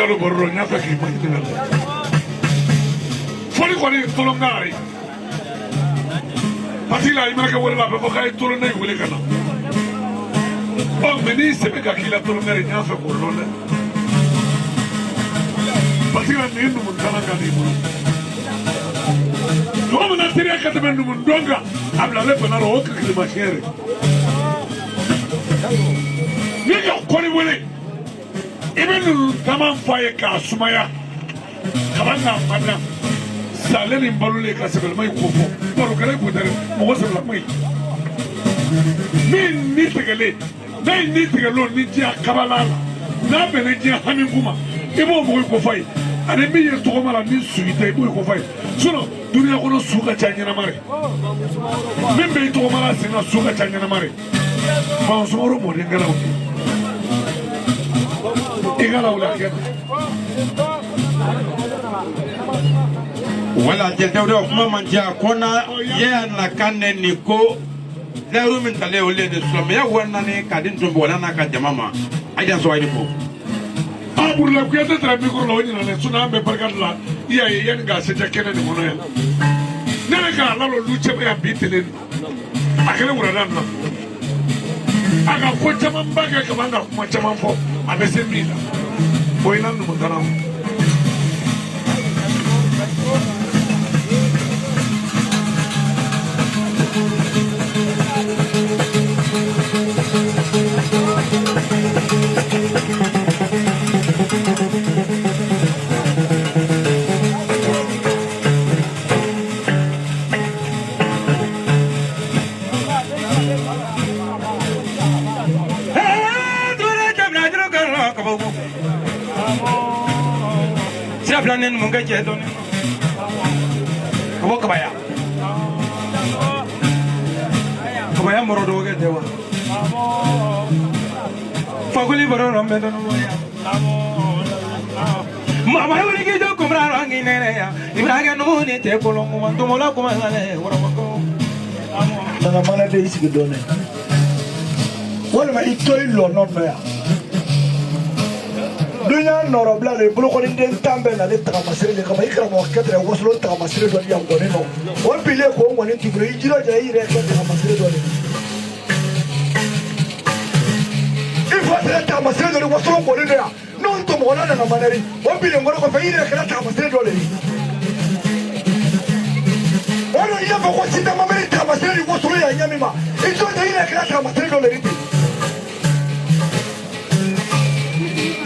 Kalo Borro, Napa Kipa. Foli Tolongari. Patila, Imaka will have a Bokai Tolone Willikana. Oh, many Semeka Kila Tolongari Nasa Borona. Patila Nindu Montana Kadimu. Woman at the Academy Mundonga, I'm not left another walk in the machine. Nigga, Connie Willie. Even Taman Fire Sumaya, Kabana, Madam, Salem in Balule Castle, my Kofo, Borokare with her, most of me. Men need to get late. They need to get alone, Nidia Kabala, Nabenedia Hamimuma, Evo Boy, and a million to Omar and this sweet table of fight. So, do you want to Suga China Mari? Maybe to Omar and Suga China Mari. Monsoro Moringa. Wala jentawdo kuma manja kona ya na kanne niko la rumin tale ole de so me ya wonna ne kadin tumbo wala na ka jamama ajan so wayni ko abur la ko yata tra mi ko lo ni na suna be barkat la iya yen ga se jakene ni mono ya ne ka la lo lu chebe ya bitelen akele wura dan na aga fo chaman baga ka banga kuma chaman fo abese mi la boy nan no mutana Planen munga jedon ko kabaya morodo ge dewa faguli baro rambe don ya mama yuri ge do kumra rangi nene ya ibraga no ni te kolon mo to mola ko ngale woro ko na mana de isi gedone wala ma itoy lo non ya dunya noro bla le bulu ko den tambe na le taka masire le kama ikra mo katre waslo taka masire do ya ngone no on bile ko ngone tibro ijiro ja ire ko taka masire do ifo taka masire do waslo ngone ya non to mo na na manari on bile ngoro ko fe ire ka taka masire do le ono ina ko sinda mameri taka masire waslo ya nyamima ijo ja ire ka taka masire do le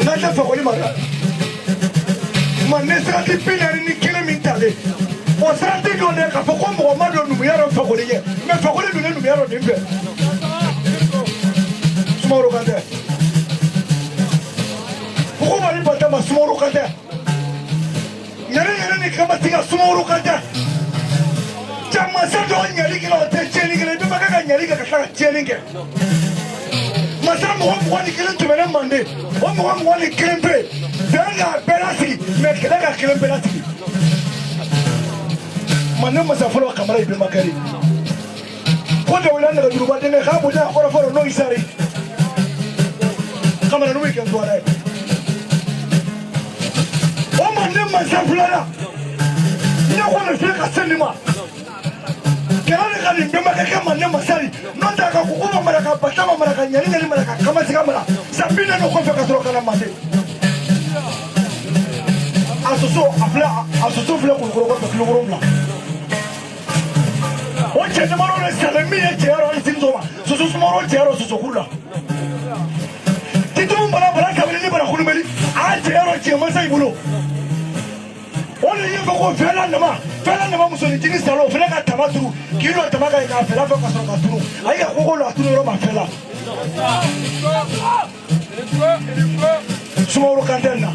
nada fakoli mara manesra ti pinari ni kele mintale o sante do ne ka fako mo ma do numu yaro fakoli ye me fakoli do ne numu yaro nimbe sumoro kande ko mari bata ma sumoro kande yare ni kama tiga sumoro kande jamma sa do nyari kilo te cheni kele be maka nyari ka ka cheni ke masa mo wani kelen tumene mande o mo wani kelen pe danga belasi me kelega kelen belasi manne masa folo kamara ibe makari ko de wala na duruba de ka buja ko folo no isari kamara no weekend wala o manne masa fulana nya ko na fika senima kelale kali mbema kaka manne masari nota ka kukuma maraka patama maraka nyani maraka kama sikamara sabina no ko feka tro kala mande asuso fle ko ko ko kilogramla o chete maro le salemi e chero isinzoma susu maro chero susu kula titum bala bala kabili bara khulumeli a chero chema sai bulo on est beaucoup faire la musoni jini salo fele ka tamaturu kilo tamaka ina fela fa ka sanga turu ayi ka ko la turu ro ma fela sumawro kandena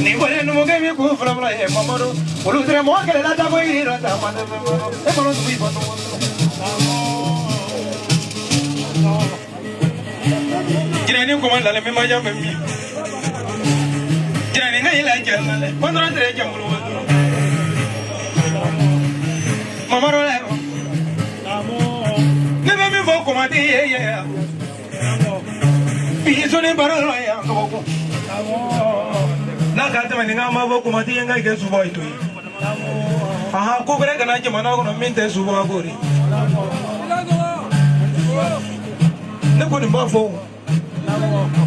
ni bole no ge mi ku fla fla e mamaro olu tre mo ke la ta mo iri ra ta ma e mo no tu bono jirani ko man la me ma jam mi jirani ngai la jam la ko no tre jam lo mamaro la ne me mi fo ko ma di ye bi so ne baro lo ya ko na ka ta mani ngama vo kuma ti nga ke subo itu aha ko gre kana je mana ko min te subo agori ne ko ni ba fo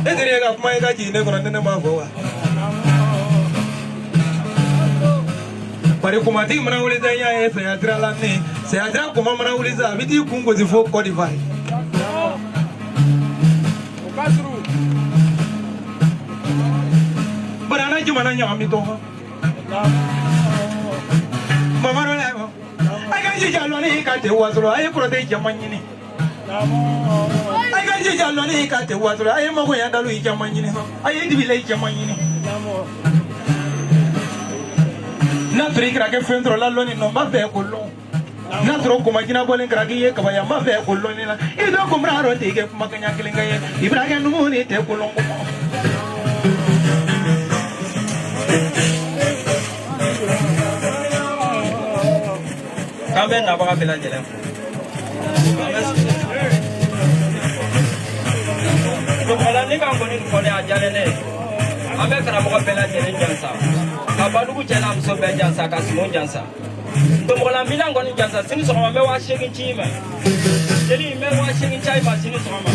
e gre ga kuma ga ji ne ko ne ma fo wa pare kuma ti mana wuli da ya e se adra la ne se adra kuma mana wuli za bi ti kungo ti fo ko di vai Barana jumana nyami to mama no lewo aga ji jalo ni ka te wasro ay ko te jamanyini aga ji jalo ni ka te wasro ay mo ko ya dalu jamanyini ay di bile jamanyini na tri kra ke fendro la loni no ma be ko lo na tro ko magina bolen kra ke ye ka ya ma be ko lo ni la e do ko mra ro te ke makanya kilinga ye ibrahim no ni te ko lo Kambe na baka bela jelen ko kala ni kan ko ni ko ne ajale ne ambe kara baka bela jelen jansa ka badugu jela am so be jansa ka simo jansa to mo la milan ko ni jansa sini so ma me wa shegin chima jeli me wa shegin chai ma sini so ma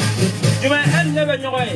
juma en ne be nyoy